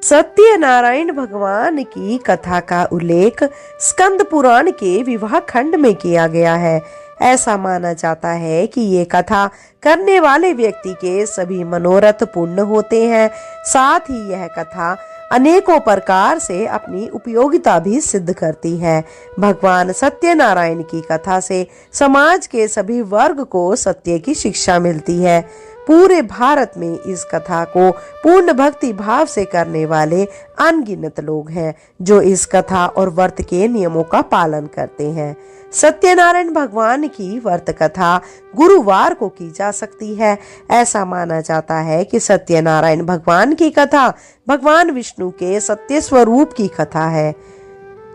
सत्यनारायण भगवान की कथा का उल्लेख स्कंद पुराण के विवाह खंड में किया गया है। ऐसा माना जाता है कि ये कथा करने वाले व्यक्ति के सभी मनोरथ पूर्ण होते हैं। साथ ही यह कथा अनेकों प्रकार से अपनी उपयोगिता भी सिद्ध करती है। भगवान सत्यनारायण की कथा से समाज के सभी वर्ग को सत्य की शिक्षा मिलती है। पूरे भारत में इस कथा को पूर्ण भक्ति भाव से करने वाले अनगिनत लोग हैं, जो इस कथा और व्रत के नियमों का पालन करते हैं। सत्यनारायण भगवान की व्रत कथा गुरुवार को की जा सकती है। ऐसा माना जाता है कि सत्यनारायण भगवान की कथा भगवान विष्णु के सत्य स्वरूप की कथा है।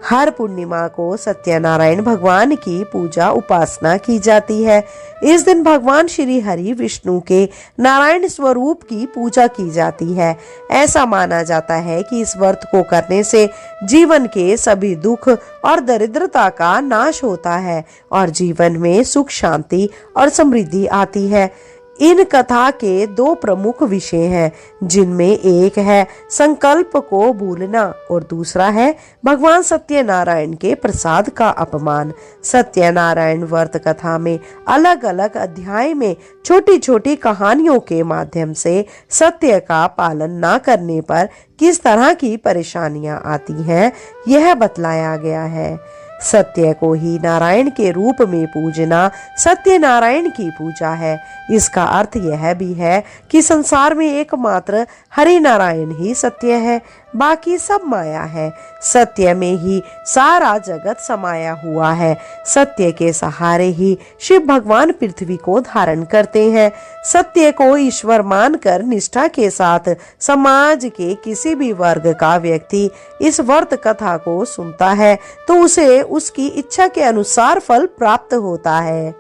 हर पूर्णिमा को सत्यनारायण भगवान की पूजा उपासना की जाती है। इस दिन भगवान श्री हरि विष्णु के नारायण स्वरूप की पूजा की जाती है। ऐसा माना जाता है कि इस व्रत को करने से जीवन के सभी दुख और दरिद्रता का नाश होता है और जीवन में सुख शांति और समृद्धि आती है। इन कथा के दो प्रमुख विषय हैं, जिनमें एक है संकल्प को भूलना और दूसरा है भगवान सत्यनारायण के प्रसाद का अपमान। सत्यनारायण व्रत कथा में अलग अलग अध्याय में छोटी छोटी कहानियों के माध्यम से सत्य का पालन न करने पर किस तरह की परेशानियां आती हैं, यह बतलाया गया है। सत्य को ही नारायण के रूप में पूजना सत्यनारायण की पूजा है। इसका अर्थ यह भी है कि संसार में एकमात्र हरि नारायण ही सत्य है, बाकी सब माया है। सत्य में ही सारा जगत समाया हुआ है। सत्य के सहारे ही शिव भगवान पृथ्वी को धारण करते हैं। सत्य को ईश्वर मानकर निष्ठा के साथ समाज के किसी भी वर्ग का व्यक्ति इस व्रत कथा को सुनता है तो उसे उसकी इच्छा के अनुसार फल प्राप्त होता है।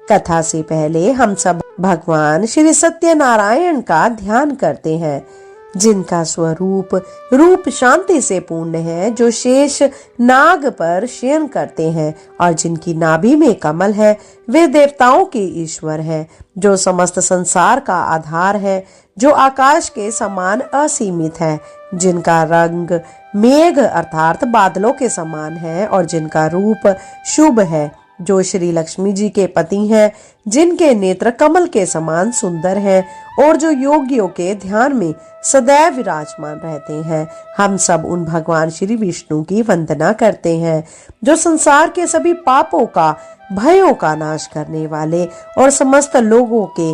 कथा से पहले हम सब भगवान श्री सत्यनारायण का ध्यान करते हैं, जिनका स्वरूप रूप शांति से पूर्ण है, जो शेष नाग पर शयन करते हैं और जिनकी नाभि में कमल है। वे देवताओं के ईश्वर हैं, जो समस्त संसार का आधार है, जो आकाश के समान असीमित है, जिनका रंग मेघ अर्थात बादलों के समान है और जिनका रूप शुभ है, जो श्री लक्ष्मी जी के पति हैं, जिनके नेत्र कमल के समान सुंदर हैं और जो योगियों के ध्यान में सदैव विराजमान रहते हैं। हम सब उन भगवान श्री विष्णु की वंदना करते हैं, जो संसार के सभी पापों का भयों का नाश करने वाले और समस्त लोगों के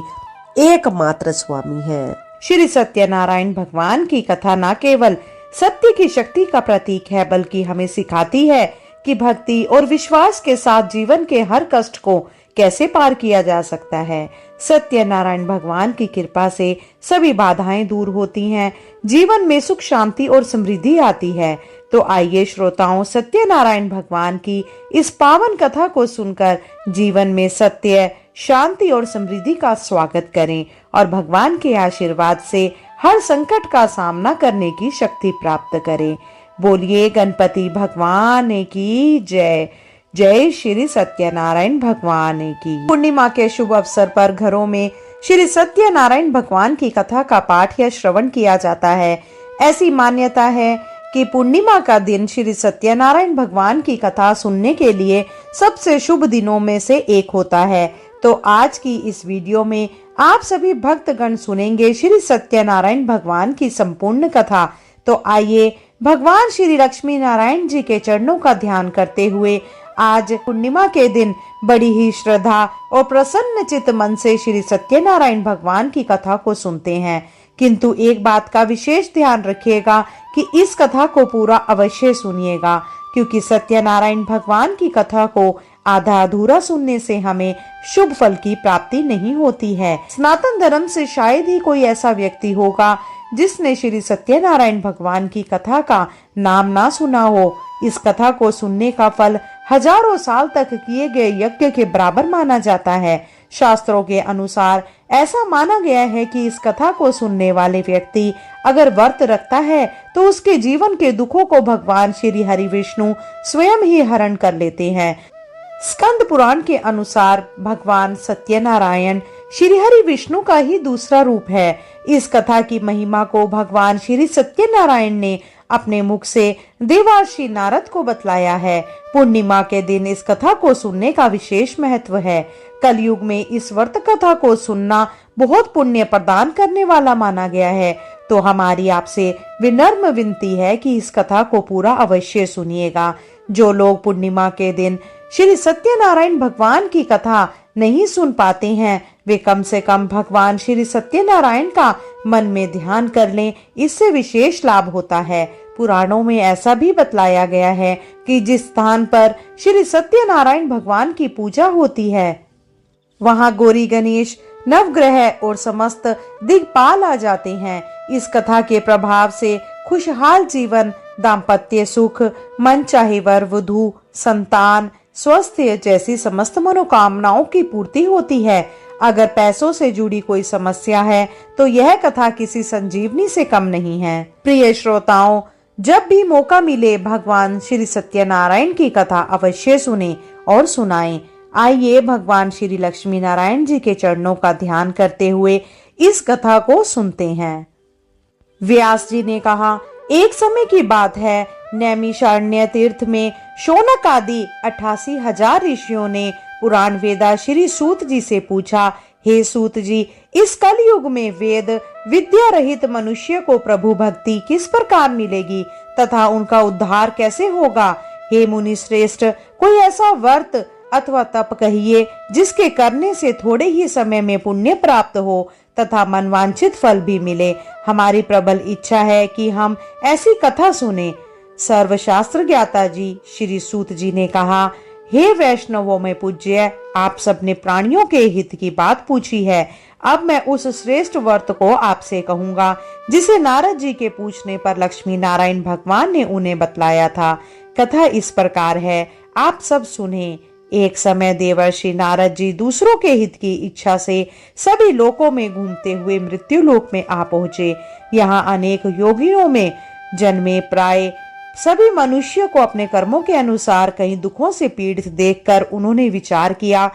एकमात्र स्वामी हैं। श्री सत्यनारायण भगवान की कथा न केवल सत्य की शक्ति का प्रतीक है, बल्कि हमें सिखाती है कि भक्ति और विश्वास के साथ जीवन के हर कष्ट को कैसे पार किया जा सकता है। सत्यनारायण भगवान की कृपा से सभी बाधाएं दूर होती हैं, जीवन में सुख शांति और समृद्धि आती है। तो आइए श्रोताओं, सत्यनारायण भगवान की इस पावन कथा को सुनकर जीवन में सत्य, शांति और समृद्धि का स्वागत करें और भगवान के आशीर्वाद से हर संकट का सामना करने की शक्ति प्राप्त करें। बोलिए गणपति भगवान की जय। जय श्री सत्यनारायण भगवान की। पूर्णिमा के शुभ अवसर पर घरों में श्री सत्यनारायण भगवान की कथा का पाठ या श्रवण किया जाता है। ऐसी मान्यता है कि पूर्णिमा का दिन श्री सत्यनारायण भगवान की कथा सुनने के लिए सबसे शुभ दिनों में से एक होता है। तो आज की इस वीडियो में आप सभी भक्तगण सुनेंगे श्री सत्यनारायण भगवान की संपूर्ण कथा। तो आइए भगवान श्री लक्ष्मी नारायण जी के चरणों का ध्यान करते हुए आज पूर्णिमा के दिन बड़ी ही श्रद्धा और प्रसन्न चित्त मन से श्री सत्यनारायण भगवान की कथा को सुनते हैं। किंतु एक बात का विशेष ध्यान रखिएगा कि इस कथा को पूरा अवश्य सुनिएगा, क्योंकि सत्यनारायण भगवान की कथा को आधा अधूरा सुनने से हमें शुभ फल की प्राप्ति नहीं होती है। सनातन धर्म से शायद ही कोई ऐसा व्यक्ति होगा जिसने श्री सत्यनारायण भगवान की कथा का नाम ना सुना हो। इस कथा को सुनने का फल हजारों साल तक किए गए यज्ञ के बराबर माना जाता है। शास्त्रों के अनुसार ऐसा माना गया है कि इस कथा को सुनने वाले व्यक्ति अगर व्रत रखता है तो उसके जीवन के दुखों को भगवान श्री हरि विष्णु स्वयं ही हरण कर लेते हैं। स्कंद पुराण के अनुसार भगवान सत्यनारायण श्रीहरि विष्णु का ही दूसरा रूप है। इस कथा की महिमा को भगवान श्री सत्यनारायण ने अपने मुख से देवर्षि नारद को बतलाया है। पूर्णिमा के दिन इस कथा को सुनने का विशेष महत्व है। कलयुग में इस व्रत कथा को सुनना बहुत पुण्य प्रदान करने वाला माना गया है। तो हमारी आपसे विनम्र विनती है कि इस कथा को पूरा अवश्य सुनिएगा। जो लोग पूर्णिमा के दिन श्री सत्यनारायण भगवान की कथा नहीं सुन पाते हैं, वे कम से कम भगवान श्री सत्यनारायण का मन में ध्यान कर लें, इससे विशेष लाभ होता है। पुराणों में ऐसा भी बतलाया गया है कि जिस स्थान पर श्री सत्यनारायण भगवान की पूजा होती है, वहां गौरी गणेश नवग्रह और समस्त दिक्पाल आ जाते हैं। इस कथा के प्रभाव से खुशहाल जीवन, दाम्पत्य सुख, मनचाहे वर वधू, संतान, स्वास्थ्य जैसी समस्त मनोकामनाओं की पूर्ति होती है। अगर पैसों से जुड़ी कोई समस्या है तो यह कथा किसी संजीवनी से कम नहीं है। प्रिय श्रोताओं, जब भी मौका मिले भगवान श्री सत्यनारायण की कथा अवश्य सुने और सुनाएं। आइए भगवान श्री लक्ष्मी नारायण जी के चरणों का ध्यान करते हुए इस कथा को सुनते हैं। व्यास जी ने कहा, एक समय की बात है, नैमिषारण्य तीर्थ में शौनक आदि 88,000 ऋषियों ने पुराण वेदा श्री सूत जी से पूछा, हे सूत जी, इस कलयुग में वेद विद्या रहित मनुष्य को प्रभु भक्ति किस प्रकार मिलेगी तथा उनका उद्धार कैसे होगा? हे मुनि श्रेष्ठ, कोई ऐसा व्रत अथवा तप कहिए जिसके करने से थोड़े ही समय में पुण्य प्राप्त हो तथा मनवांछित फल भी मिले। हमारी प्रबल इच्छा है कि हम ऐसी कथा सुने। सर्वशास्त्र ज्ञाता जी श्री सूत जी ने कहा, हे वैष्णवों में पूज्य, आप सबने प्राणियों के हित की बात पूछी है। अब मैं उस श्रेष्ठ व्रत को आपसे कहूंगा जिसे नारद जी के पूछने पर लक्ष्मी नारायण भगवान ने उन्हें बतलाया था। कथा इस प्रकार है, आप सब सुने। एक समय देवर्षि नारद जी दूसरों के हित की इच्छा से सभी लोकों में घूमते हुए मृत्यु लोक में आ पहुंचे। यहाँ अनेक योगियों में जन्मे प्राय सभी मनुष्य को अपने कर्मों के अनुसार कई दुखों से पीड़ित देखकर उन्होंने विचार किया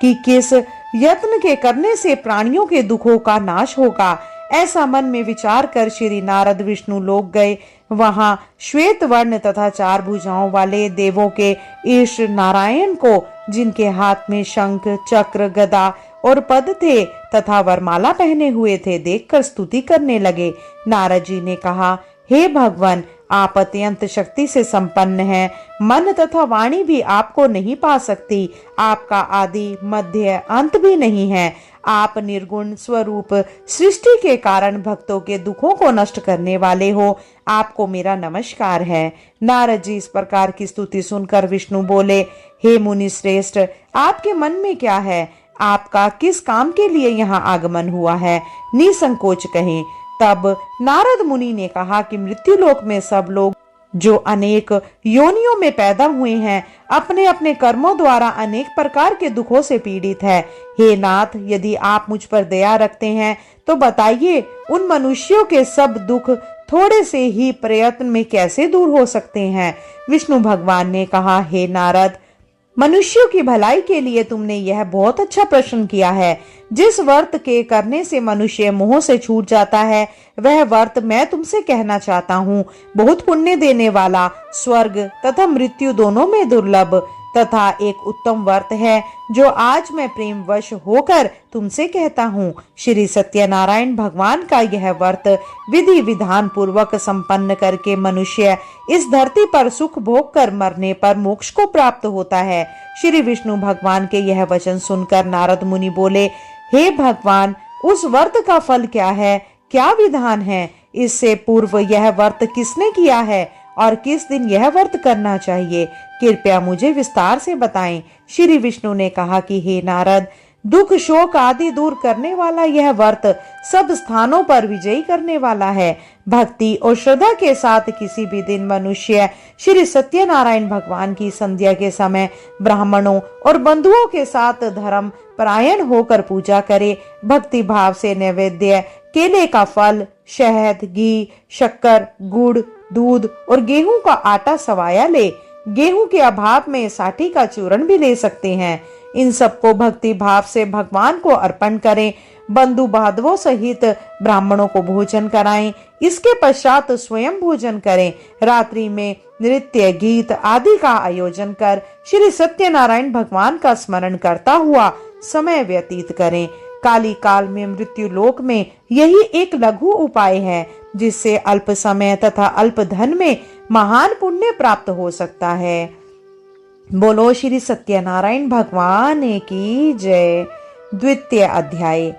कि किस यत्न के करने से प्राणियों के दुखों का नाश होगा। ऐसा मन में विचार कर श्री नारद विष्णु लोक गए। वहां श्वेत वर्ण तथा 4 भुजाओं वाले देवों के ईश नारायण को, जिनके हाथ में शंख, चक्र, गदा और पद थे तथा वरमाला पहने हुए थे, देखकर स्तुति करने लगे। नारद जी ने कहा, हे भगवान, आप अत्यंत शक्ति से संपन्न हैं। मन तथा वाणी भी आपको नहीं पा सकती। आपका आदि मध्य अंत भी नहीं है। आप निर्गुण स्वरूप सृष्टि के कारण भक्तों के दुखों को नष्ट करने वाले हो। आपको मेरा नमस्कार है। नारद जी इस प्रकार की स्तुति सुनकर विष्णु बोले, हे मुनि श्रेष्ठ, आपके मन में क्या है? आपका किस काम के लिए यहाँ आगमन हुआ है? निसंकोच कहें। तब नारद मुनि ने कहा कि मृत्युलोक में सब लोग जो अनेक योनियों में पैदा हुए हैं, अपने अपने कर्मों द्वारा अनेक प्रकार के दुखों से पीड़ित है। हे नाथ, यदि आप मुझ पर दया रखते हैं तो बताइए, उन मनुष्यों के सब दुख थोड़े से ही प्रयत्न में कैसे दूर हो सकते हैं? विष्णु भगवान ने कहा, हे नारद, मनुष्यों की भलाई के लिए तुमने यह बहुत अच्छा प्रश्न किया है। जिस व्रत के करने से मनुष्य मोह से छूट जाता है, वह व्रत मैं तुमसे कहना चाहता हूँ। बहुत पुण्य देने वाला, स्वर्ग तथा मृत्यु दोनों में दुर्लभ तथा एक उत्तम व्रत है, जो आज मैं प्रेम वश होकर तुमसे कहता हूँ। श्री सत्यनारायण भगवान का यह व्रत विधि विधान पूर्वक संपन्न करके मनुष्य इस धरती पर सुख भोग कर मरने पर मोक्ष को प्राप्त होता है। श्री विष्णु भगवान के यह वचन सुनकर नारद मुनि बोले, हे भगवान, उस व्रत का फल क्या है? क्या विधान है? इससे पूर्व यह व्रत किसने किया है और किस दिन यह व्रत करना चाहिए? कृपया मुझे विस्तार से बताएं। श्री विष्णु ने कहा कि हे नारद, दुख शोक आदि दूर करने वाला यह व्रत सब स्थानों पर विजयी करने वाला है। भक्ति और श्रद्धा के साथ किसी भी दिन मनुष्य श्री सत्यनारायण भगवान की संध्या के समय ब्राह्मणों और बंधुओं के साथ धर्म परायण होकर पूजा करे। भक्ति भाव से नैवेद्य केले का फल, शहद, घी, शक्कर, गुड़, दूध और गेहूं का आटा सवाया ले। गेहूं के अभाव में साठी का चूर्ण भी ले सकते हैं। इन सबको भक्ति भाव से भगवान को अर्पण करें। बंधु बांधवों सहित ब्राह्मणों को भोजन कराएं। इसके पश्चात स्वयं भोजन करें। रात्रि में नृत्य गीत आदि का आयोजन कर श्री सत्यनारायण भगवान का स्मरण करता हुआ समय व्यतीत करें। काली काल में मृत्यु लोक में यही एक लघु उपाय है जिससे अल्प समय तथा अल्प धन में महान पुण्य प्राप्त हो सकता है। बोलो श्री सत्यनारायण भगवान की जय। द्वितीय अध्याय।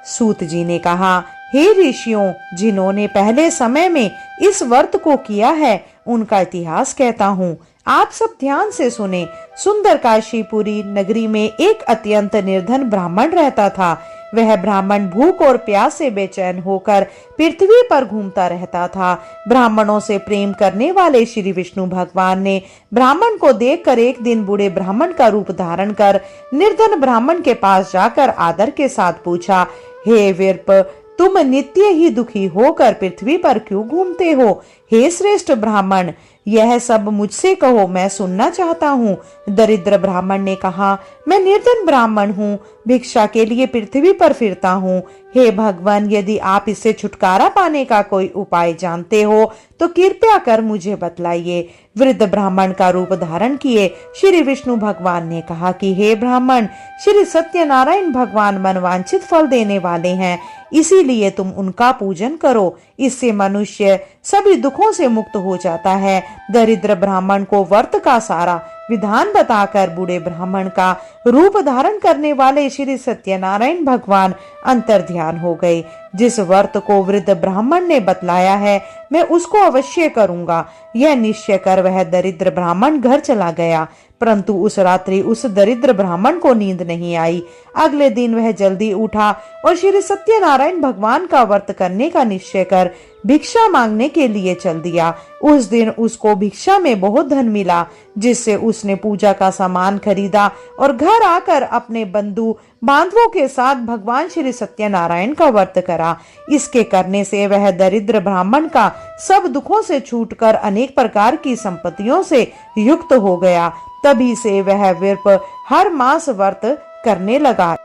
सूत जी ने कहा, हे ऋषियों, जिन्होंने पहले समय में इस व्रत को किया है उनका इतिहास कहता हूँ, आप सब ध्यान से सुने। सुंदर काशीपुरी नगरी में एक अत्यंत निर्धन ब्राह्मण रहता था। वह ब्राह्मण भूख और प्यास से बेचैन होकर पृथ्वी पर घूमता रहता था। ब्राह्मणों से प्रेम करने वाले श्री विष्णु भगवान ने ब्राह्मण को देखकर एक दिन बूढ़े ब्राह्मण का रूप धारण कर निर्धन ब्राह्मण के पास जाकर आदर के साथ पूछा, हे विरप, तुम नित्य ही दुखी होकर पृथ्वी पर क्यों घूमते हो? हे श्रेष्ठ ब्राह्मण, यह सब मुझसे कहो, मैं सुनना चाहता हूँ। दरिद्र ब्राह्मण ने कहा, मैं निर्धन ब्राह्मण हूँ, भिक्षा के लिए पृथ्वी पर फिरता हूँ। हे भगवान, यदि आप इससे छुटकारा पाने का कोई उपाय जानते हो तो कृपया कर मुझे बतलाइए। वृद्ध ब्राह्मण का रूप धारण किए श्री विष्णु भगवान ने कहा कि हे ब्राह्मण, श्री सत्यनारायण भगवान मनवांछित फल देने वाले हैं, इसीलिए तुम उनका पूजन करो। इससे मनुष्य सभी दुखों से मुक्त हो जाता है। दरिद्र ब्राह्मण को व्रत का सारा विधान बताकर बूढ़े ब्राह्मण का रूप धारण करने वाले श्री सत्यनारायण भगवान अंतर्ध्यान हो गए। जिस व्रत को वृद्ध ब्राह्मण ने बतलाया है मैं उसको अवश्य करूंगा, यह निश्चय कर वह दरिद्र ब्राह्मण घर चला गया। परंतु उस रात्रि उस दरिद्र ब्राह्मण को नींद नहीं आई। अगले दिन वह जल्दी उठा और श्री सत्यनारायण भगवान का व्रत करने का निश्चय कर भिक्षा मांगने के लिए चल दिया। उस दिन उसको भिक्षा में बहुत धन मिला, जिससे उसने पूजा का सामान खरीदा और घर आकर अपने बंधु बांधवों के साथ भगवान श्री सत्यनारायण का व्रत करा। इसके करने से वह दरिद्र ब्राह्मण का सब दुखों से छूटकर अनेक प्रकार की संपत्तियों से युक्त हो गया। तभी से वह विरप हर मास व्रत करने लगा।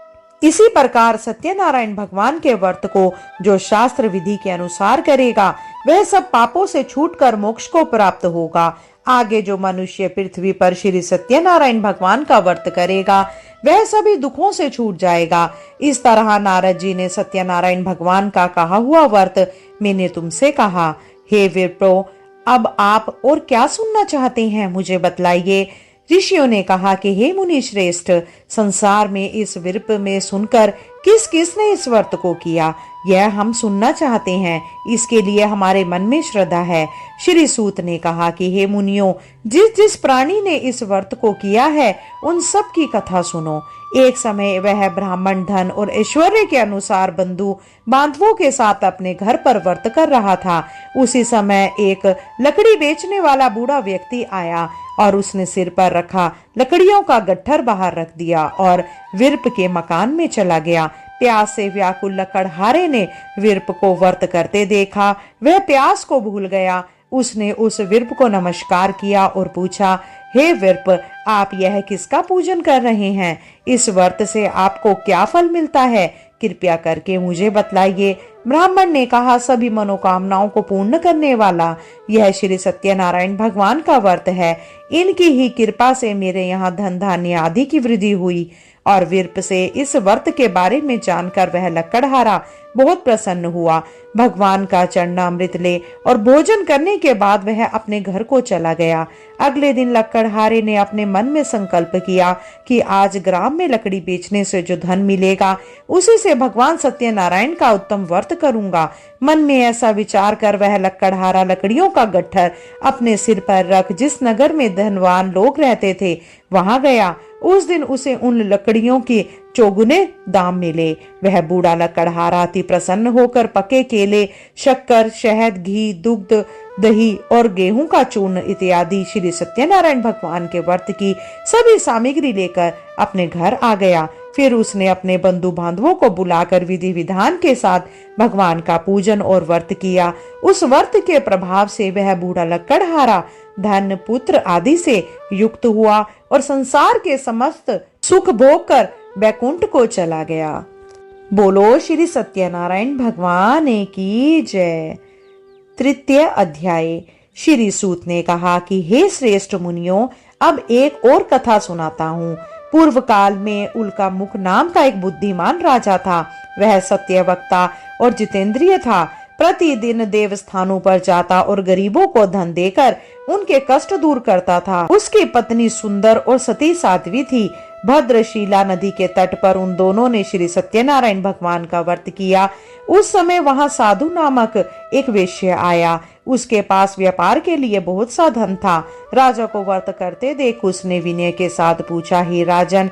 इसी प्रकार सत्यनारायण भगवान के व्रत को जो शास्त्र विधि के अनुसार करेगा वह सब पापों से छूटकर मोक्ष को प्राप्त होगा। आगे जो मनुष्य पृथ्वी पर श्री सत्यनारायण भगवान का व्रत करेगा वह सभी दुखों से छूट जाएगा। इस तरह नारद जी ने सत्यनारायण भगवान का कहा हुआ व्रत मैंने तुमसे कहा। हे विप्रो, अब आप और क्या सुनना चाहते हैं, मुझे बतलाइए। ऋषियों ने कहा कि हे मुनि श्रेष्ठ, संसार में इस विरप में सुनकर किस किस ने इस व्रत को किया यह हम सुनना चाहते हैं, इसके लिए हमारे मन में श्रद्धा है। श्री सूत ने कहा कि हे मुनियों, जिस जिस प्राणी ने इस व्रत को किया है उन सब की कथा सुनो। एक समय वह ब्राह्मण धन और ऐश्वर्य के अनुसार बंधु बांधवों के साथ अपने घर पर व्रत कर रहा था। उसी समय एक लकड़ी बेचने वाला बूढ़ा व्यक्ति आया और उसने सिर पर रखा लकड़ियों का गट्ठर बाहर रख दिया और विरप के मकान में चला गया। प्यास से व्याकुल लकड़हारे ने विरप को व्रत करते देखा। वह प्यास को भूल गया। उसने उस विरप को नमस्कार किया और पूछा, हे विरप, आप यह किसका पूजन कर रहे हैं? इस व्रत से आपको क्या फल मिलता है? कृपया करके मुझे बतलाइए। ब्राह्मण ने कहा, सभी मनोकामनाओं को पूर्ण करने वाला यह श्री सत्यनारायण भगवान का व्रत है। इनकी ही कृपा से मेरे यहाँ धन धान्य आदि की वृद्धि हुई। और विरप से इस व्रत के बारे में जानकर वह लकड़हारा बहुत प्रसन्न हुआ। भगवान का चरणामृत ले और भोजन करने के बाद वह अपने घर को चला गया। अगले दिन लकड़हारे ने अपने मन में संकल्प किया कि आज ग्राम में लकड़ी बेचने से जो धन मिलेगा उसी से भगवान सत्यनारायण का उत्तम व्रत करूंगा। मन में ऐसा विचार कर वह लकड़हारा लकड़ियों का गट्ठर अपने सिर पर रख जिस नगर में धनवान लोग रहते थे वहां गया। उस दिन उसे उन लकड़ियों के चौगुने दाम मिले। वह बूढ़ा लकड़हारा अति प्रसन्न होकर पके केले, शक्कर, शहद, घी, दुग्ध, दही और गेहूं का चूर्ण इत्यादि श्री सत्यनारायण भगवान के व्रत की सभी सामग्री लेकर अपने घर आ गया। फिर उसने अपने बंधु बांधवों को बुलाकर विधि विधान के साथ भगवान का पूजन और व्रत किया। उस व्रत के प्रभाव से वह बूढ़ा लकड़हारा धन पुत्र आदि से युक्त हुआ और संसार के समस्त सुख भोग कर बैकुंठ को चला गया। बोलो श्री सत्यनारायण भगवान की जय। तृतीय अध्याय। श्री सूत ने कहा कि हे श्रेष्ठ मुनियों, अब एक और कथा सुनाता हूँ। पूर्व काल में उल्का मुख नाम का एक बुद्धिमान राजा था। वह सत्यवक्ता और जितेंद्रिय था। प्रतिदिन देवस्थानों पर जाता और गरीबों को धन देकर उनके कष्ट दूर करता था। उसकी पत्नी सुंदर और सती साध्वी थी। भद्रशिला नदी के तट पर उन दोनों ने श्री सत्यनारायण भगवान का व्रत किया। उस समय वहां साधु नामक एक वेश्य आया। उसके पास व्यापार के लिए बहुत सा धन था। राजा को व्रत करते देख उसने विनय के साथ पूछा, हे राजन,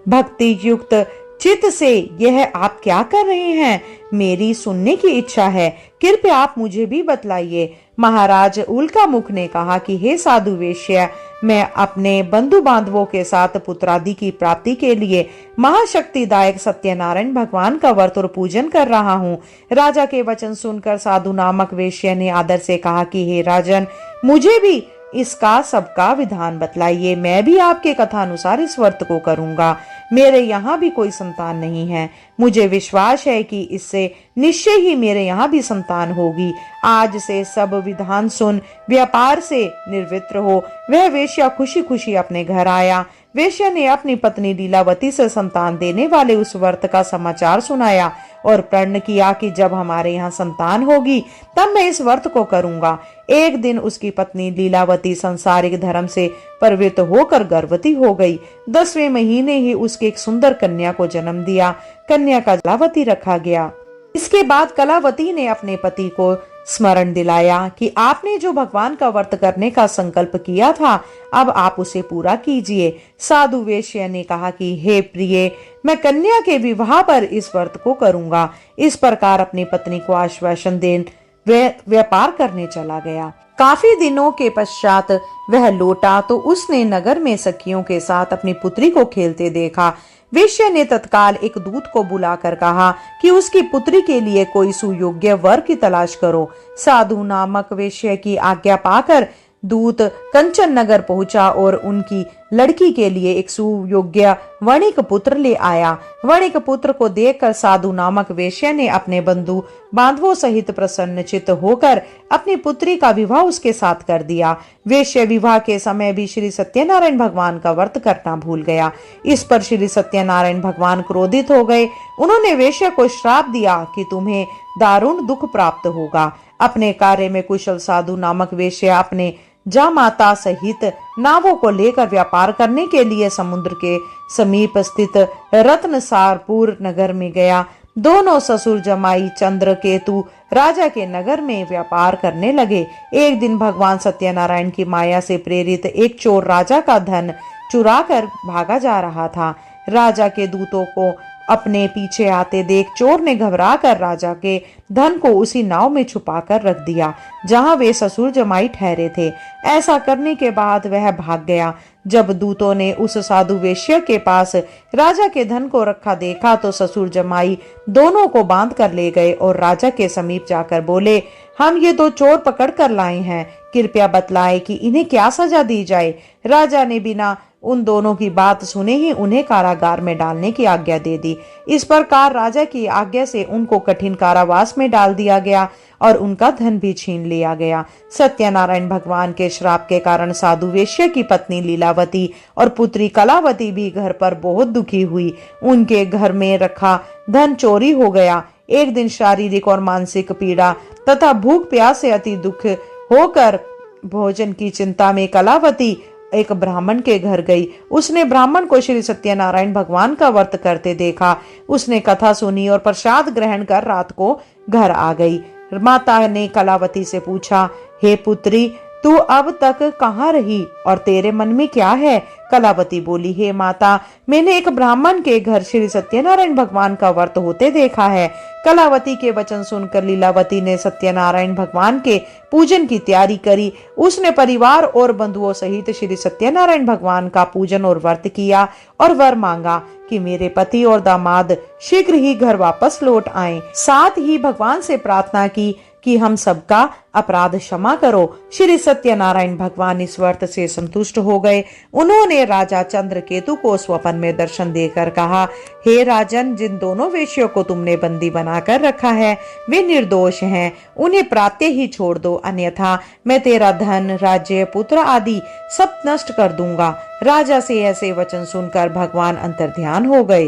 भक्ति युक्त चित्त से यह आप क्या कर रहे हैं? मेरी सुनने की इच्छा है, कृपया आप मुझे भी बतलाइए। महाराज उल्का मुख ने कहा कि हे साधु वेश्या, मैं अपने बंधु बांधवों के साथ पुत्रादि की प्राप्ति के लिए महाशक्तिदायक सत्यनारायण भगवान का व्रत और पूजन कर रहा हूँ। राजा के वचन सुनकर साधु नामक वेश्या ने आदर से कहा कि हे राजन, मुझे भी इसका सबका विधान बतलाइए। मैं भी आपके कथानुसार इस व्रत को करूंगा। मेरे यहाँ भी कोई संतान नहीं है। मुझे विश्वास है कि इससे निश्चय ही मेरे यहाँ भी संतान होगी। आज से सब विधान सुन व्यापार से निवृत्त हो। वह वेश्या खुशी खुशी अपने घर आया। वेश्या ने अपनी पत्नी लीलावती से संतान देने वाले उस व्रत का समाचार सुनाया और प्रण किया कि जब हमारे यहाँ संतान होगी तब मैं इस व्रत को करूंगा। एक दिन उसकी पत्नी लीलावती संसारिक धर्म से प्रवृत्त होकर गर्भवती हो गई। 10वें महीने ही उसके एक सुंदर कन्या को जन्म दिया। कन्या का कलावती रखा गया। इसके बाद कलावती ने अपने पति को स्मरण दिलाया कि आपने जो भगवान का व्रत करने का संकल्प किया था, अब आप उसे पूरा कीजिए। साधु वेश्या ने कहा कि हे प्रिय, मैं कन्या के विवाह पर इस व्रत को करूंगा। इस प्रकार अपनी पत्नी को आश्वासन दे व्यापार करने चला गया। काफी दिनों के पश्चात वह लौटा तो उसने नगर में सखियों के साथ अपनी पुत्री को खेलते देखा। वेश्या ने तत्काल एक दूत को बुलाकर कहा कि उसकी पुत्री के लिए कोई सुयोग्य वर की तलाश करो। साधु नामक वेश्या की आज्ञा पाकर दूत कंचन नगर पहुंचा और उनकी लड़की के लिए एक सुयोग्य वणिक पुत्र ले आया। वणिक पुत्र को देखकर साधु नामक वेश्या ने अपने बंधु बांधवों सहित प्रसन्नचित्त होकर अपनी पुत्री का विवाह उसके साथ कर दिया। वेश्या विवाह के समय भी श्री सत्यनारायण भगवान का व्रत करना भूल गया। इस पर श्री सत्यनारायण भगवान क्रोधित हो गए। उन्होंने वेश्या को श्राप दिया कि तुम्हें दारुण दुख प्राप्त होगा। अपने कार्य में कुशल साधु नामक वेश्या अपने जामाता सहित नावों को लेकर व्यापार करने के लिए समुद्र के समीप स्थित रत्नसारपुर नगर में गया। दोनों ससुर जमाई चंद्रकेतु राजा के नगर में व्यापार करने लगे। एक दिन भगवान सत्यनारायण की माया से प्रेरित एक चोर राजा का धन चुराकर भागा जा रहा था। राजा के दूतों को अपने पीछे आते देख चोर ने घबराकर राजा के धन को उसी नाव में छुपाकर रख दिया जहां वे ससुर जमाई ठहरे थे। ऐसा करने के बाद वह भाग गया। जब दूतों ने उस साधु वेश्या के पास राजा के धन को रखा देखा तो ससुर जमाई दोनों को बांध कर ले गए और राजा के समीप जाकर बोले, हम ये दो चोर पकड़ कर लाए हैं, कृपया बतलाएं कि इन्हें क्या सजा दी जाए। राजा ने बिना उन दोनों की बात सुने ही उन्हें कारागार में डालने की आज्ञा दे दी। इस प्रकार राजा की आज्ञा से उनको कठिन कारावास में डाल दिया गया और उनका धन भी छीन लिया गया। सत्यनारायण भगवान के श्राप के कारण साधु वेश्या की पत्नी लीलावती और पुत्री कलावती भी घर पर बहुत दुखी हुई। उनके घर में रखा धन चोरी हो गया। एक दिन शारीरिक और मानसिक पीड़ा तथा भूख प्यास से अति दुख होकर भोजन की चिंता में कलावती एक ब्राह्मण के घर गई। उसने ब्राह्मण को श्री सत्यनारायण भगवान का व्रत करते देखा। उसने कथा सुनी और प्रसाद ग्रहण कर रात को घर आ गई। माता ने कलावती से पूछा, हे पुत्री, तू अब तक कहाँ रही और तेरे मन में क्या है? कलावती बोली, हे माता, मैंने एक ब्राह्मण के घर श्री सत्यनारायण भगवान का व्रत होते देखा है। कलावती के वचन सुनकर लीलावती ने सत्यनारायण भगवान के पूजन की तैयारी करी। उसने परिवार और बंधुओं सहित श्री सत्यनारायण भगवान का पूजन और व्रत किया और वर मांगा कि मेरे पति और दामाद शीघ्र ही घर वापस लौट आएं। साथ ही भगवान से प्रार्थना की कि हम सबका अपराध क्षमा करो। श्री सत्यनारायण भगवान इस व्रत से संतुष्ट हो गए। उन्होंने राजा चंद्रकेतु को स्वप्न में दर्शन देकर कहा, हे राजन, जिन दोनों वेश्यों को तुमने बंदी बनाकर रखा है वे निर्दोष हैं, उन्हें प्रातः ही छोड़ दो, अन्यथा मैं तेरा धन, राज्य, पुत्र आदि सब नष्ट कर दूंगा। राजा से ऐसे वचन सुनकर भगवान अंतर्ध्यान हो गए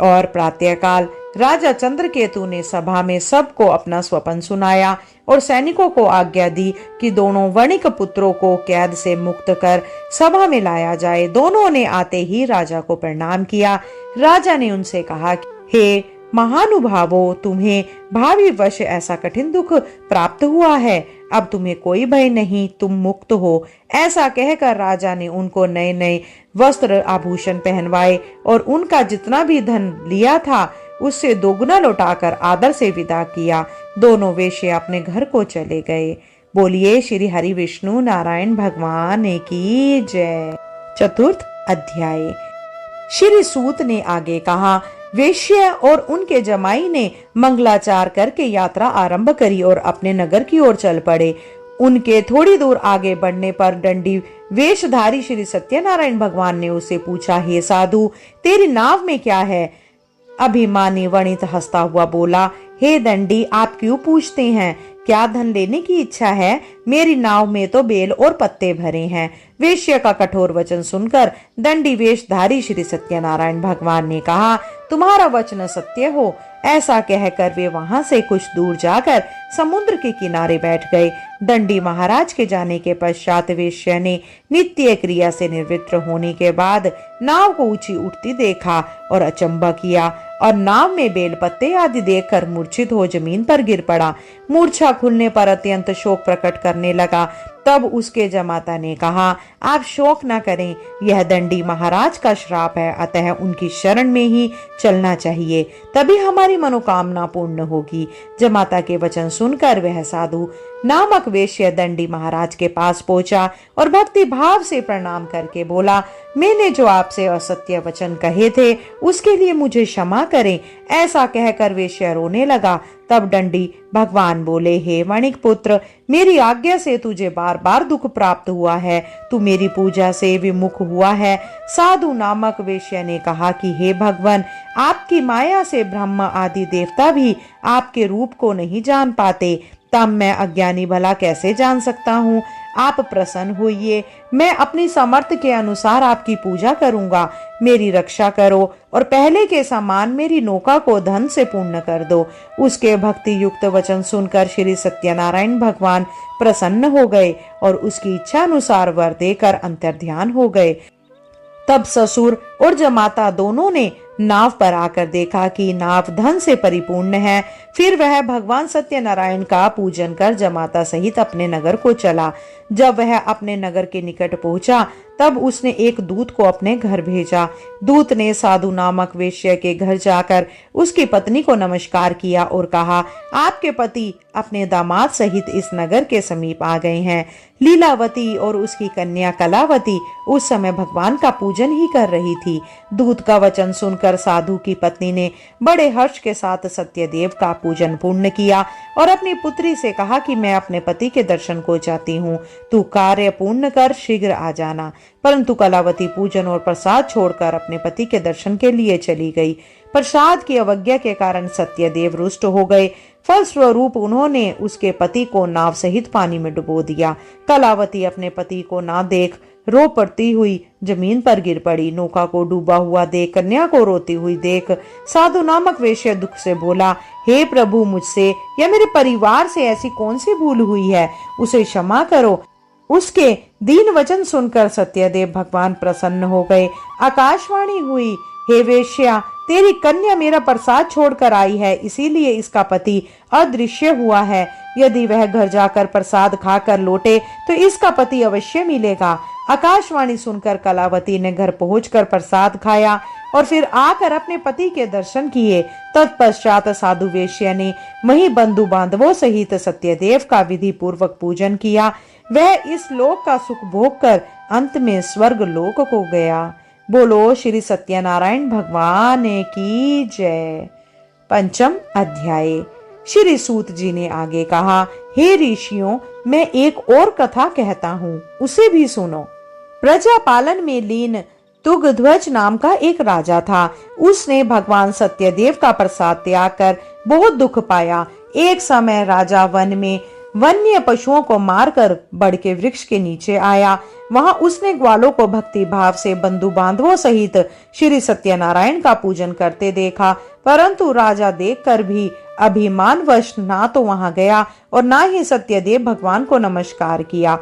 और प्रातःकाल राजा चंद्रकेतु ने सभा में सबको अपना स्वप्न सुनाया और सैनिकों को आज्ञा दी कि दोनों वणिक पुत्रों को कैद से मुक्त कर सभा में लाया जाए। दोनों ने आते ही राजा को प्रणाम किया। राजा ने उनसे कहा, हे महानुभावों, तुम्हें भावी वश ऐसा कठिन दुख प्राप्त हुआ है, अब तुम्हें कोई भय नहीं, तुम मुक्त हो। ऐसा कहकर राजा ने उनको नए नए वस्त्र आभूषण पहनवाए और उनका जितना भी धन लिया था उससे दोगुना लौटाकर आदर से विदा किया। दोनों वेश्ये अपने घर को चले गए। बोलिए श्री हरि विष्णु नारायण भगवान की जय। चतुर्थ अध्याय। श्री सूत ने आगे कहा, वेश्या और उनके जमाई ने मंगलाचार करके यात्रा आरंभ करी और अपने नगर की ओर चल पड़े। उनके थोड़ी दूर आगे बढ़ने पर दंडी वेशधारी श्री सत्यनारायण भगवान ने उससे पूछा, हे साधु, तेरी नाव में क्या है? अभिमानी वणित हंसता हुआ बोला, हे दंडी, आप क्यों पूछते हैं? क्या धन लेने की इच्छा है? मेरी नाव में तो बेल और पत्ते भरे हैं। वेश्या का कठोर वचन सुनकर दंडी वेशधारी श्री सत्यनारायण भगवान ने कहा, तुम्हारा वचन सत्य हो। ऐसा कहकर वे वहां से कुछ दूर जाकर समुद्र के किनारे बैठ गए। दंडी महाराज के जाने के पश्चात वेश्या ने नित्य क्रिया से निवृत्त होने के बाद नाव को ऊंची उठती देखा और अचंभा किया और नाव में बेल पत्ते आदि देखकर मूर्छित हो जमीन पर गिर पड़ा। मूर्छा खुलने पर अत्यंत शोक प्रकट करने लगा। तब उसके जमाता ने कहा, आप शोक न करें, यह दंडी महाराज का श्राप है, अतः उनकी शरण में ही चलना चाहिए, तभी हमारी मनोकामना पूर्ण होगी। जमाता के वचन सुनकर वह साधु नामक वेश्य दंडी महाराज के पास पहुंचा और भक्ति भाव से प्रणाम करके बोला, मैंने जो आपसे असत्य वचन कहे थे उसके लिए मुझे क्षमा करें। ऐसा कहकर वेश्या रोने लगा। तब दंडी भगवान बोले, हे वणिक पुत्र, मेरी आज्ञा से तुझे बार बार दुख प्राप्त हुआ है, तू मेरी पूजा से विमुख हुआ है। साधु नामक वेश्या ने कहा कि हे भगवान, आपकी माया से ब्रह्मा आदि देवता भी आपके रूप को नहीं जान पाते, तब मैं अज्ञानी भला कैसे जान सकता हूँ? आप प्रसन्न होइए, मैं अपनी सामर्थ्य के अनुसार आपकी पूजा करूंगा। मेरी रक्षा करो और पहले के समान मेरी नौका को धन से पूर्ण कर दो। उसके भक्ति युक्त वचन सुनकर श्री सत्यनारायण भगवान प्रसन्न हो गए और उसकी इच्छा अनुसार वर देकर अंतर्ध्यान हो गए। तब ससुर और जमाता दोनों ने नाव पर आकर देखा कि नाव धन से परिपूर्ण है। फिर वह भगवान सत्यनारायण का पूजन कर जमाता सहित अपने नगर को चला। जब वह अपने नगर के निकट पहुंचा तब उसने एक दूत को अपने घर भेजा। दूत ने साधु नामक वेश्या के घर जाकर उसकी पत्नी को नमस्कार किया और कहा, आपके पति अपने दामाद सहित इस नगर के समीप आ गए हैं। लीलावती और उसकी कन्या कलावती उस समय भगवान का पूजन ही कर रही थी। दूत का वचन सुनकर साधु की पत्नी ने बड़े हर्ष के साथ सत्यदेव का पूजन पूर्ण किया और अपनी पुत्री से कहा कि मैं अपने पति के दर्शन को चाहती हूँ, तू कार्य पूर्ण कर शीघ्र आ जाना। परंतु कलावती पूजन और प्रसाद छोड़कर अपने पति के दर्शन के लिए चली गई। प्रसाद की अवज्ञा के कारण सत्यदेव रुष्ट हो गए। फलस्वरूप उन्होंने उसके पति को नाव सहित पानी में डुबो दिया। कलावती अपने पति को ना देख रो पड़ती हुई जमीन पर गिर पड़ी। नौका को डूबा हुआ देख, कन्या को रोती हुई देख साधु नामक वेश्या दुख से बोला, हे प्रभु, मुझसे या मेरे परिवार से ऐसी कौन सी भूल हुई है, उसे क्षमा करो। उसके दीन वचन सुनकर सत्यदेव भगवान प्रसन्न हो गए। आकाशवाणी हुई, हे वेश्या, तेरी कन्या मेरा प्रसाद छोड़कर आई है, इसीलिए इसका पति अदृश्य हुआ है। यदि वह घर जाकर प्रसाद खाकर लौटे तो इसका पति अवश्य मिलेगा। आकाशवाणी सुनकर कलावती ने घर पहुंचकर प्रसाद खाया और फिर आकर अपने पति के दर्शन किए। तत्पश्चात साधु वेश्या ने वही बंधु बांधवों सहित सत्यदेव का विधि पूर्वक पूजन किया। वह इस लोक का सुख भोग कर अंत में स्वर्ग लोक को गया। बोलो श्री सत्यनारायण भगवान की जय। पंचम अध्याय। श्री सूत जी ने आगे कहा, हे ऋषियों, मैं एक और कथा कहता हूँ, उसे भी सुनो। प्रजा पालन में लीन तुंगध्वज नाम का एक राजा था। उसने भगवान सत्यदेव का प्रसाद त्याग कर बहुत दुख पाया। एक समय राजा वन में वन्य पशुओं को मारकर बड़ के वृक्ष के नीचे आया। वहां उसने ग्वालों को भक्ति भाव से बंधु बांधवों सहित श्री सत्यनारायण का पूजन करते देखा, परंतु राजा देखकर भी अभिमानवश ना तो वहां गया और ना ही सत्यदेव भगवान को नमस्कार किया।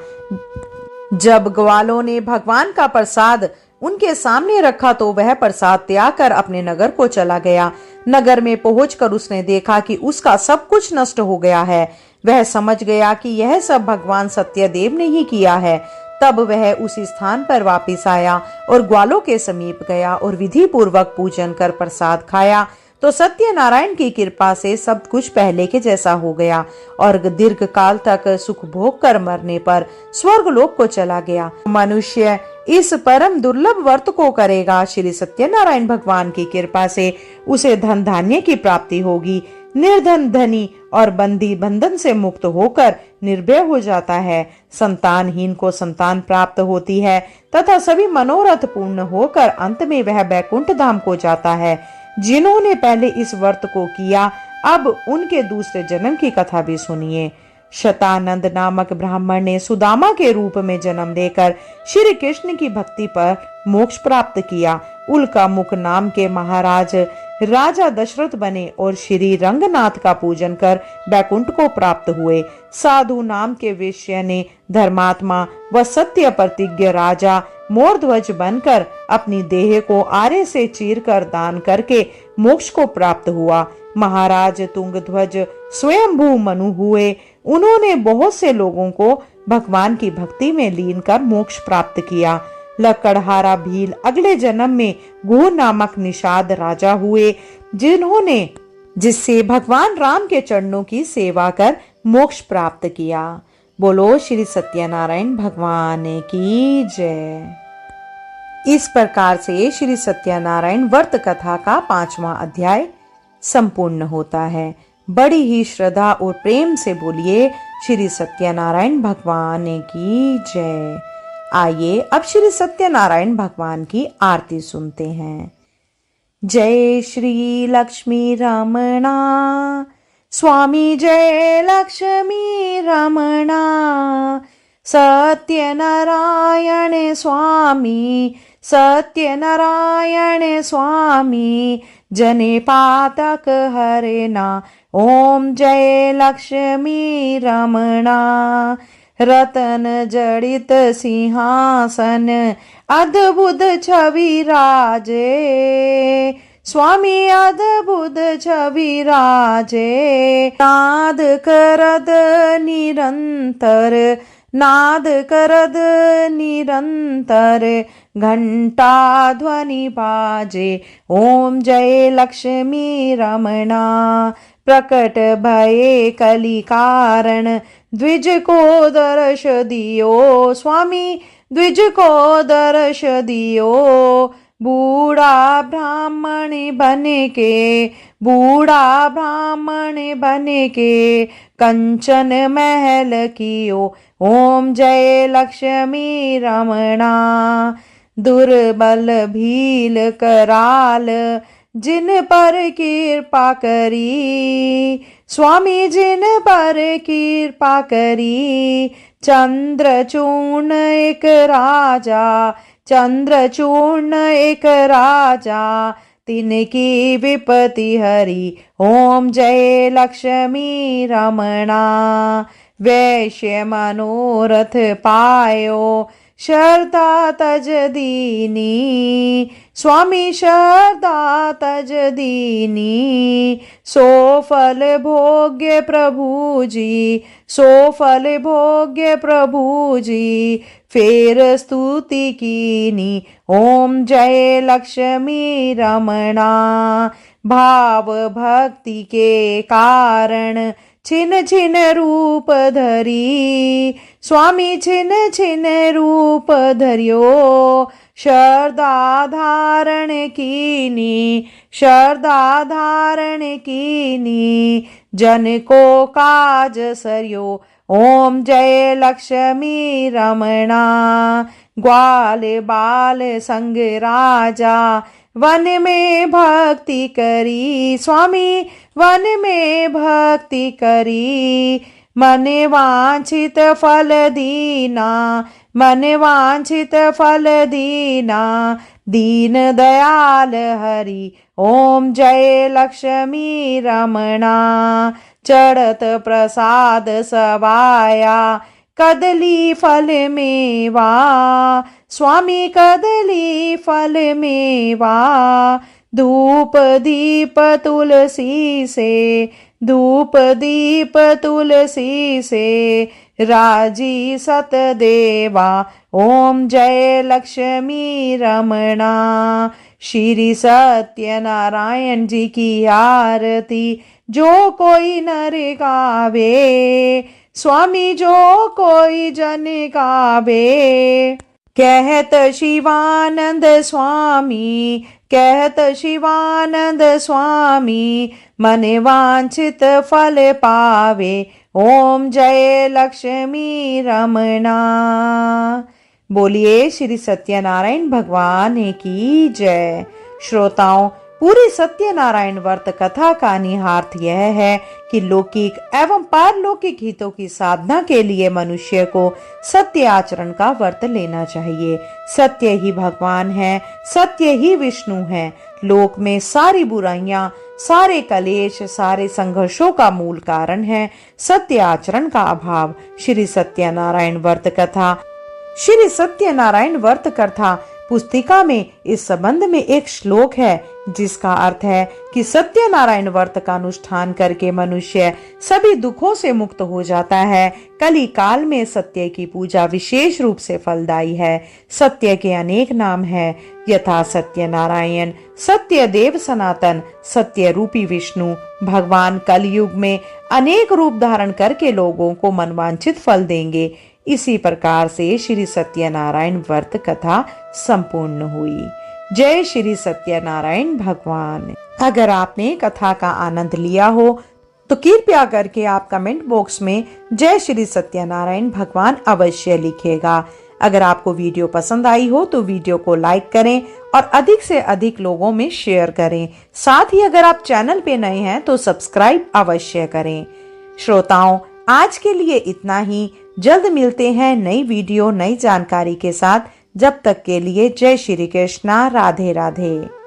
जब ग्वालों ने भगवान का प्रसाद उनके सामने रखा तो वह प्रसाद त्याग कर अपने नगर को चला गया। नगर में पहुंचकर उसने देखा कि उसका सब कुछ नष्ट हो गया है। वह समझ गया कि यह सब भगवान सत्यदेव ने ही किया है। तब वह उसी स्थान पर वापस आया और ग्वालों के समीप गया और विधि पूर्वक पूजन कर प्रसाद खाया तो सत्यनारायण की कृपा से सब कुछ पहले के जैसा हो गया और दीर्घ काल तक सुख भोग कर मरने पर स्वर्ग लोक को चला गया। मनुष्य इस परम दुर्लभ व्रत को करेगा, श्री सत्यनारायण भगवान की कृपा से उसे धन धान्य की प्राप्ति होगी। निर्धन धनी और बंदी बंधन से मुक्त होकर निर्भय हो जाता है। संतानहीन को संतान प्राप्त होती है तथा सभी मनोरथ पूर्ण होकर अंत में वह बैकुंठ धाम को जाता है। जिन्होंने पहले इस व्रत को किया, अब उनके दूसरे जन्म की कथा भी सुनिए। शतानंद नामक ब्राह्मण ने सुदामा के रूप में जन्म लेकर श्री कृष्ण की भक्ति पर मोक्ष प्राप्त किया। उल्का मुख नाम के महाराज राजा दशरथ बने और श्री रंगनाथ का पूजन कर बैकुंठ को प्राप्त हुए। साधु नाम के वेश्य ने धर्मात्मा व सत्य प्रतिज्ञ राजा मोरध्वज बनकर अपनी देह को आरे से चीर कर दान करके मोक्ष को प्राप्त हुआ। महाराज तुंगध्वज स्वयंभू मनु हुए। उन्होंने बहुत से लोगों को भगवान की भक्ति में लीन कर मोक्ष प्राप्त किया। लकड़हारा भील अगले जन्म में घोर नामक निषाद राजा हुए, जिससे भगवान राम के चरणों की सेवा कर मोक्ष प्राप्त किया। बोलो श्री सत्यनारायण भगवान की जय। इस प्रकार से श्री सत्यनारायण व्रत कथा का 5वां अध्याय संपूर्ण होता है। बड़ी ही श्रद्धा और प्रेम से बोलिए श्री सत्यनारायण भगवान की जय। आइए अब श्री सत्यनारायण भगवान की आरती सुनते हैं। जय श्री लक्ष्मी रमणा स्वामी, जय लक्ष्मी रमणा सत्यनारायण स्वामी, सत्यनारायण स्वामी जने पातक हरेना। ओम जय लक्ष्मी रमणा। रतन जड़ित सिंहासन अद्भुत छवि राजे, स्वामी अद्भुत छवि राजे। नाद करद निरंतर, नाद करद निरंतर घंटा ध्वनि बाजे। ओम जय लक्ष्मी रमणा। प्रकट भये कली कारण द्विज को दर्श दियो, स्वामी द्विज को दर्श दियो। बूढ़ा ब्राह्मण बने के, बूढ़ा ब्राह्मण बने के कंचन महल कियो। ओम जय लक्ष्मी रमणा। दुर्बल भील कराल जिन पर कृपा करी, स्वामी जिन पर कृपा करी। चंद्रचूर्ण एक राजा, चंद्रचूर्ण एक राजा तिनकी विपत्ति हरी। ओम जय लक्ष्मी रमणा। वैश्य मनोरथ पायो शरदा तज दीनी, स्वामी शरदा तज दीनी। सो फल भोग्य प्रभु जी, सो फल भोग्य प्रभु जी, फेर स्तुति कीनी। ओम जय लक्ष्मी रमणा। भाव भक्ति के कारण छिन छिन रूप धरी, स्वामी छिन छिन रूप धरियो। शरदा धारण कीनी, शरदा धारण कीनी, जन को काज सरियो। ओम जय लक्ष्मी रमणा। ग्वाल बाल संग राजा, वन में भक्ति करी, स्वामी वन में भक्ति करी। मन वांछित फल दीना, मन वांछित फल दीना, दीन दयाल हरि। ओम जय लक्ष्मी रमणा। चढ़त प्रसाद सवाया, कदली फल मेवा, स्वामी कदली फल मेवा। धूप दीप तुलसी से, धूप दीप तुलसी से, राजी सतदेवा। ओम जय लक्ष्मी रमणा। श्री सत्यनारायण जी की आरती जो कोई नर गावे, स्वामी जो कोई जन गावे। कहत शिवानंद स्वामी, कहत शिवानंद स्वामी, मन वांछित फल पावे। ओम जय लक्ष्मी रमणा। बोलिए श्री सत्यनारायण भगवान की जय। श्रोताओं, पूरी सत्यनारायण व्रत कथा का निहितार्थ यह है कि लौकिक एवं पारलौकिक हितों की साधना के लिए मनुष्य को सत्य आचरण का व्रत लेना चाहिए। सत्य ही भगवान है, सत्य ही विष्णु है। लोक में सारी बुराइयां, सारे कलेश, सारे संघर्षों का मूल कारण है सत्य आचरण का अभाव। श्री सत्यनारायण व्रत कथा, श्री सत्यनारायण व्रत कथा पुस्तिका में इस संबंध में एक श्लोक है जिसका अर्थ है कि सत्यनारायण व्रत का अनुष्ठान करके मनुष्य सभी दुखों से मुक्त हो जाता है। कली काल में सत्य की पूजा विशेष रूप से फलदायी है। सत्य के अनेक नाम हैं, यथा सत्यनारायण, सत्य देव सनातन, सत्य रूपी विष्णु। भगवान कलयुग में अनेक रूप धारण करके लोगों को मनवांछित फल देंगे। इसी प्रकार से श्री सत्यनारायण व्रत कथा संपूर्ण हुई। जय श्री सत्यनारायण भगवान। अगर आपने कथा का आनंद लिया हो तो कृपया करके आप कमेंट बॉक्स में जय श्री सत्यनारायण भगवान अवश्य लिखिएगा। अगर आपको वीडियो पसंद आई हो तो वीडियो को लाइक करें और अधिक से अधिक लोगों में शेयर करें। साथ ही अगर आप चैनल पे नए हैं तो सब्सक्राइब अवश्य करें। श्रोताओं, आज के लिए इतना ही। जल्द मिलते हैं नई वीडियो, नई जानकारी के साथ। जब तक के लिए जय श्री कृष्णा, राधे राधे।